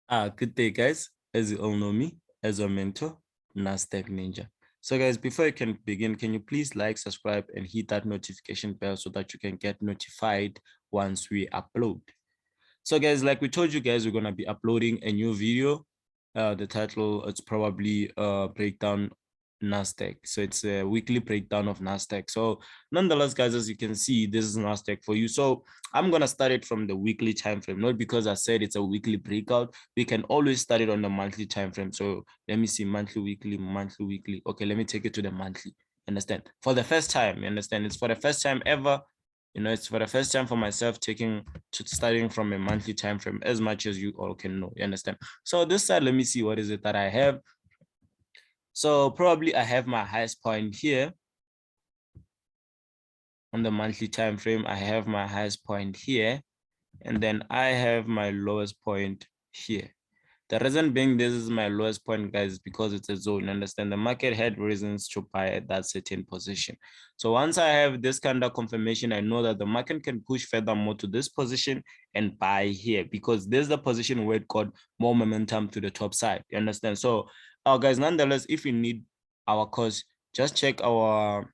Good day, guys. As you all know me, as a mentor, Nasdaq Ninja. So, guys, before you can begin, can you please like, subscribe, and hit that notification bell so that you can get notified once we upload. So, guys, like we told you guys, we're gonna be uploading a new video. The title it's probably breakdown Nasdaq. So it's a weekly breakdown of Nasdaq. So nonetheless, guys, as you can see, this is Nasdaq for you. So I'm gonna start it from the weekly time frame, not because I said it's a weekly breakout. We can always start it on the monthly time frame. So let me see monthly, weekly, monthly, weekly. Okay, let me take it to the monthly. Understand? For the first time, you understand? It's for the first time ever. You know, it's for the first time for myself starting from a monthly time frame as much as you all can know. You understand? So this side, let me see what is it that I have. So probably I have my highest point here on the monthly time frame. I have my highest point here, and then I have my lowest point here. The reason being this is my lowest point, guys, because it's a zone. Understand? The market had reasons to buy at that certain position. So once I have this kind of confirmation, I know that the market can push further more to this position and buy here because there's the position where it got more momentum to the top side. You understand? So, guys, nonetheless, if you need our course, just check our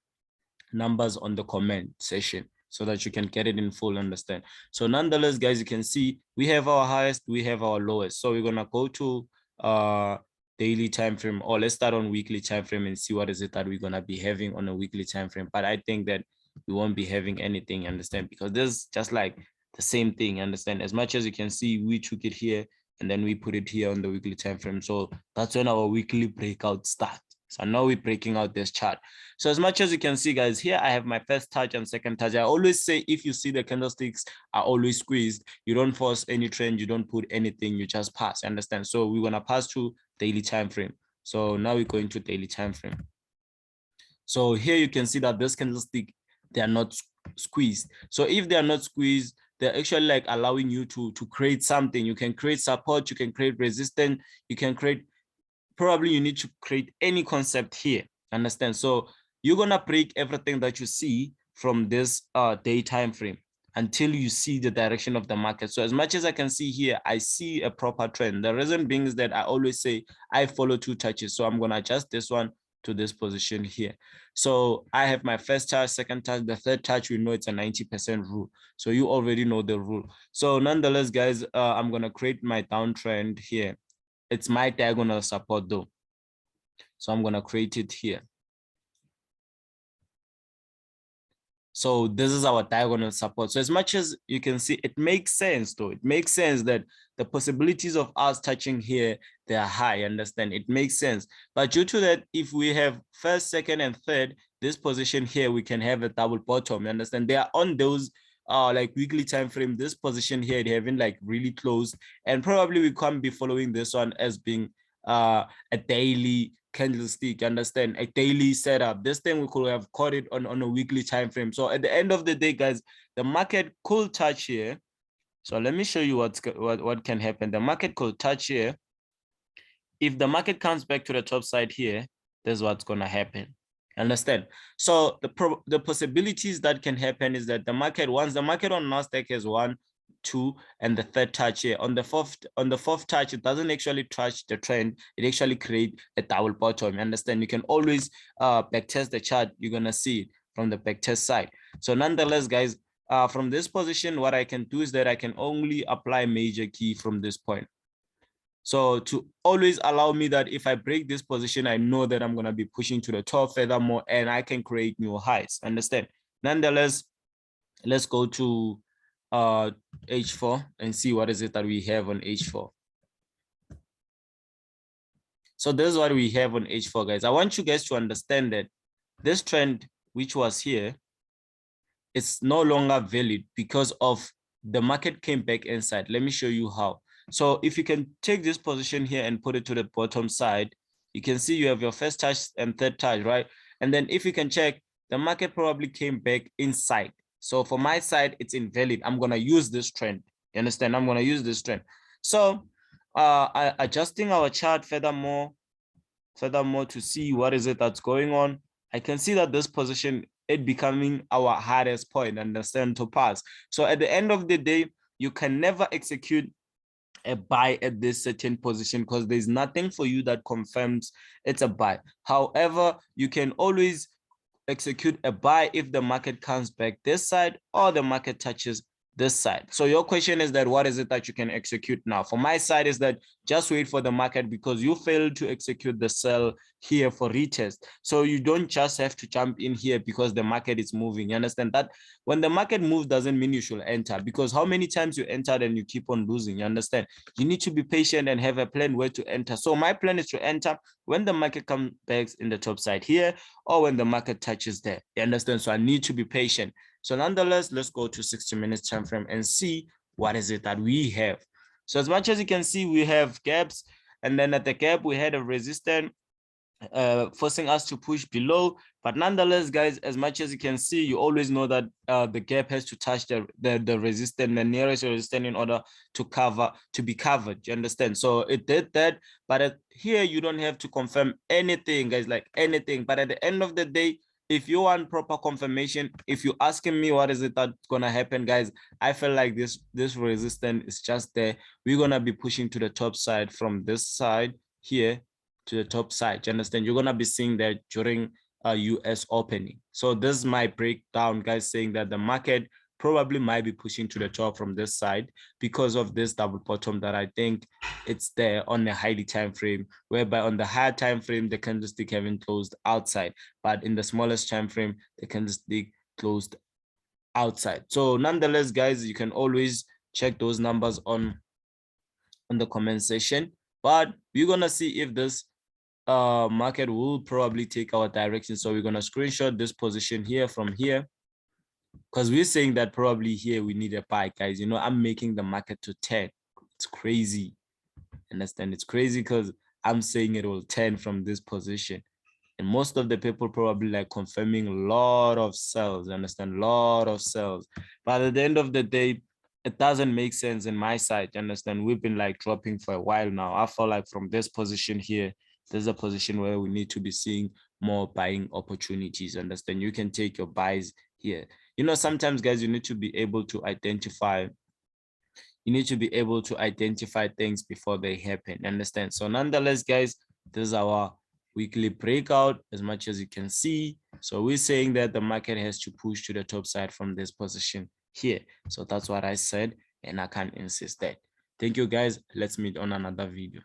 numbers on the comment section so that you can get it in full understand. So nonetheless, guys, you can see we have our highest, we have our lowest. So we're gonna go to daily time frame, or let's start on weekly time frame and see what is it that we're gonna be having on a weekly time frame. But I think that we won't be having anything, understand, because this is just like the same thing, understand. As much as you can see, we took it here and then we put it here on the weekly time frame. So that's when our weekly breakout starts. So now we're breaking out this chart. So as much as you can see, guys, here I have my first touch and second touch. I always say if you see the candlesticks are always squeezed, you don't force any trend, you don't put anything, you just pass. Understand? So we're gonna pass to daily time frame. So now we're going to daily time frame. So here you can see that this candlestick, they are not squeezed. So if they are not squeezed, they're actually like allowing you to create something. You can create support, you can create resistance, you can create, probably you need to create any concept here. Understand? So you're gonna break everything that you see from this day time frame until you see the direction of the market. So as much as I can see here, I see a proper trend. The reason being is that I always say I follow two touches. So I'm gonna adjust this one to this position here. So I have my first touch, second touch, the third touch, we know it's a 90% rule. So you already know the rule. So nonetheless, guys, I'm gonna create my downtrend here. It's my diagonal support though. So I'm gonna create it here. So this is our diagonal support. So as much as you can see, it makes sense though. It makes sense that the possibilities of us touching here, they are high, understand? It makes sense. But due to that, if we have first, second, and third, this position here, we can have a double bottom, you understand? They are on those like weekly time frame, this position here, they haven't like really closed. And probably we can't be following this one as being a daily candlestick, understand, a daily setup. This thing we could have caught it on a weekly time frame. So at the end of the day, guys, the market could touch here. So let me show you what can happen. The market could touch here. If the market comes back to the top side here, this is what's going to happen. Understand? So the possibilities that can happen is that the market, once the market on Nasdaq has 1, 2, and the third touch here, on the fourth touch, it doesn't actually touch the trend. It actually create a double bottom. You understand? You can always backtest the chart. You're gonna see it from the backtest side. So nonetheless, guys, from this position, what I can do is that I can only apply major key from this point. So to always allow me that if I break this position, I know that I'm going to be pushing to the top furthermore, and I can create new highs. Understand? Nonetheless, let's go to H4 and see what is it that we have on H4. So this is what we have on H4, guys. I want you guys to understand that this trend, which was here, it's no longer valid because of the market came back inside. Let me show you how. So if you can take this position here and put it to the bottom side, you can see you have your first touch and third touch, right? And then if you can check, the market probably came back inside. So for my side, it's invalid. I'm going to use this trend. You understand? I'm going to use this trend. So adjusting our chart furthermore to see what is it that's going on, I can see that this position, it becoming our hardest point, understand, to pass. So at the end of the day, you can never execute a buy at this certain position, because there's nothing for you that confirms it's a buy. However, you can always execute a buy if the market comes back this side or the market touches this side. So your question is that what is it that you can execute now? For my side is that just wait for the market, because you failed to execute the sell here for retest. So you don't just have to jump in here because the market is moving. You understand that when the market moves doesn't mean you should enter, because how many times you entered and you keep on losing? You understand? You need to be patient and have a plan where to enter. So my plan is to enter when the market comes back in the top side here, or when the market touches there. You understand? So I need to be patient. So nonetheless, let's go to 60 minutes time frame and see what is it that we have. So as much as you can see, we have gaps, and then at the gap we had a resistance forcing us to push below. But nonetheless, guys, as much as you can see, you always know that the gap has to touch the resistance, the nearest resistance, in order to be covered. You understand? So it did that, but here you don't have to confirm anything, guys, like anything. But at the end of the day, if you want proper confirmation, if you're asking me what is it that's gonna happen, guys, I feel like this resistance is just there. We're gonna be pushing to the top side from this side here to the top side. You understand? You're gonna be seeing that during a US opening. So this is my breakdown, guys, saying that the market probably might be pushing to the top from this side because of this double bottom that I think it's there on the highly time frame, whereby on the higher time frame the candlestick haven't closed outside, but in the smallest time frame the candlestick closed outside. So nonetheless, guys, you can always check those numbers on the comment section, but we're gonna see if this market will probably take our direction. So we're gonna screenshot this position here from here, because we're saying that probably here we need a buy, guys. You know, I'm making the market to 10. It's crazy. Understand? It's crazy because I'm saying it will 10 from this position, and most of the people probably like confirming a lot of sells. Understand? A lot of sells, but at the end of the day, it doesn't make sense in my side. Understand? We've been like dropping for a while now. I feel like from this position here, there's a position where we need to be seeing more buying opportunities. Understand? You can take your buys here. You know, sometimes, guys, you need to be able to identify things before they happen. Understand? So nonetheless, guys, this is our weekly breakout, as much as you can see. So we're saying that the market has to push to the top side from this position here. So that's what I said, and I can't insist that. Thank you, guys. Let's meet on another video.